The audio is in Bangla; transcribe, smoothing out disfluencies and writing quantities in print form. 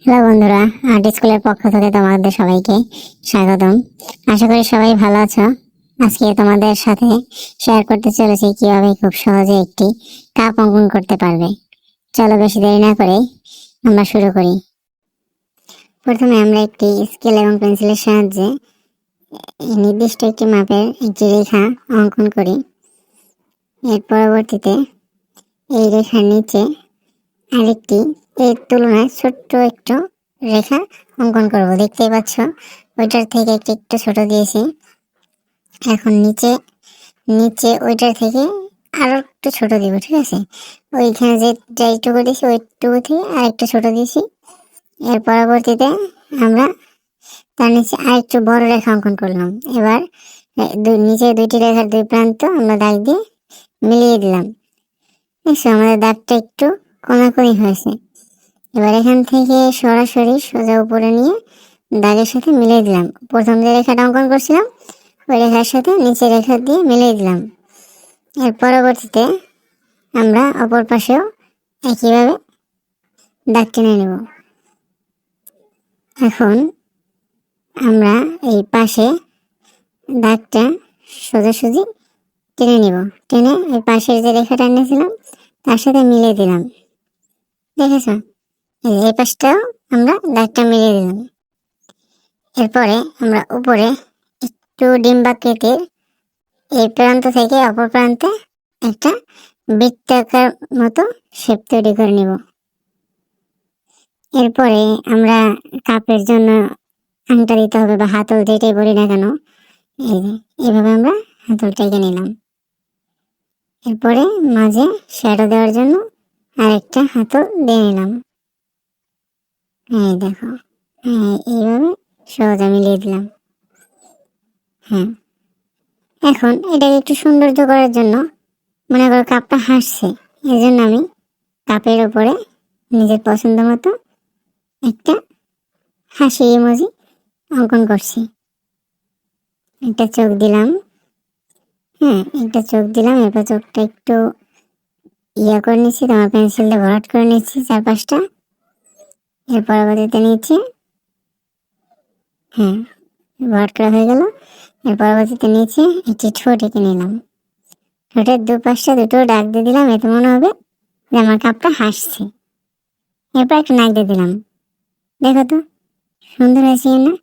হ্যালো বন্ধুরা, আর্ট স্কুলের পক্ষ থেকে তোমাদের সবাইকে স্বাগতম। আশা করি সবাই ভালো আছো। আজকে তোমাদের সাথে শেয়ার করতে চলেছি কিভাবে খুব সহজে একটি কাপ অঙ্কন করতে পারবে। চলো বেশি দেরি না করে আমরা শুরু করি। প্রথমে আমরা একটি স্কেল এবং পেন্সিলের সাহায্যে নির্দিষ্ট একটি মাপের একটি রেখা অঙ্কন করি। এর পরবর্তীতে এই রেখার নিচে আরেকটি এর তুলনায় ছোট্ট একটু রেখা অঙ্কন করব। দেখতেই পাচ্ছ ওইটার থেকে একটু ছোট দিয়েছি। এখন নিচে নিচে ওইটার থেকে আরো একটু ছোট দিব, ঠিক আছে? ওইখানে যে এইটুকু দিয়েছি ওইটুকু থেকে আর একটু ছোট দিয়েছি। এর পরবর্তীতে আমরা তার নিচে আর একটু বড় রেখা অঙ্কন করলাম। এবার নিচে দুইটি রেখার দুই প্রান্ত আমরা দাগ দিয়ে মিলিয়ে দিলাম। দেখছো আমাদের দাগটা একটু কোনাকুনি হয়েছে। এবার এখান থেকে সরাসরি সোজা উপরে নিয়ে দাগের সাথে মিলিয়ে দিলাম। প্রথম যে রেখাটা অঙ্কন করছিলাম ওই রেখার সাথে নিচে রেখা দিয়ে মিলিয়ে দিলাম। এর পরবর্তীতে আমরা অপর পাশেও একইভাবে দাগ টেনে নেব। এখন আমরা এই পাশে দাগটা সোজাসুজি টেনে নিব। টেনে এই পাশের যে রেখাটা এনেছিলাম তার সাথে মিলিয়ে দিলাম। দেখেছ? এই পাশটাও আমরা দাগটা মিলিয়ে দিলাম। এরপরে আমরা উপরে একটু ডিম্বাকৃতির এই প্রান্ত থেকে অপর প্রান্তে একটা বৃত্তাকার মতো শেপ তৈরি করে নিব। এরপরে আমরা কাপের জন্য আংটা দিতে হবে বা হাতল যেটাই বলি না কেন, এইভাবে আমরা হাতলটা এঁকে নিলাম। এরপরে মাঝে শ্যাডো দেওয়ার জন্য আরেকটা হাতল দিয়ে নিলাম। দেখো, এইভাবে সোজা মিলিয়ে দিলাম। এখন এটাকে একটু সৌন্দর্য করার জন্য মনে করো কাপটা হাসছে, এই জন্য আমি কাপের উপরে নিজের পছন্দ মতো একটা হাসি ইমোজি অঙ্কন করছি। একটা চোখ দিলাম। একটা চোখ দিলাম। এরপর চোখটা একটু করে নিচ্ছি, তোমার পেন্সিলটা ভরাট করে নিচ্ছি চারপাশটা। এর পরবর্তীতে নিচে ভরাট করা হয়ে গেল। এর পরবর্তীতে নিচে একটি ঠোঁট এঁকে নিলাম। ঠোঁটের দুপাশটা দুটো ডাক দিয়ে দিলাম, এতে মনে হবে যে আমার কাপটা হাসছে। এরপর একটা নাক দিয়ে দিলাম। দেখো তো সুন্দর হয়েছে না?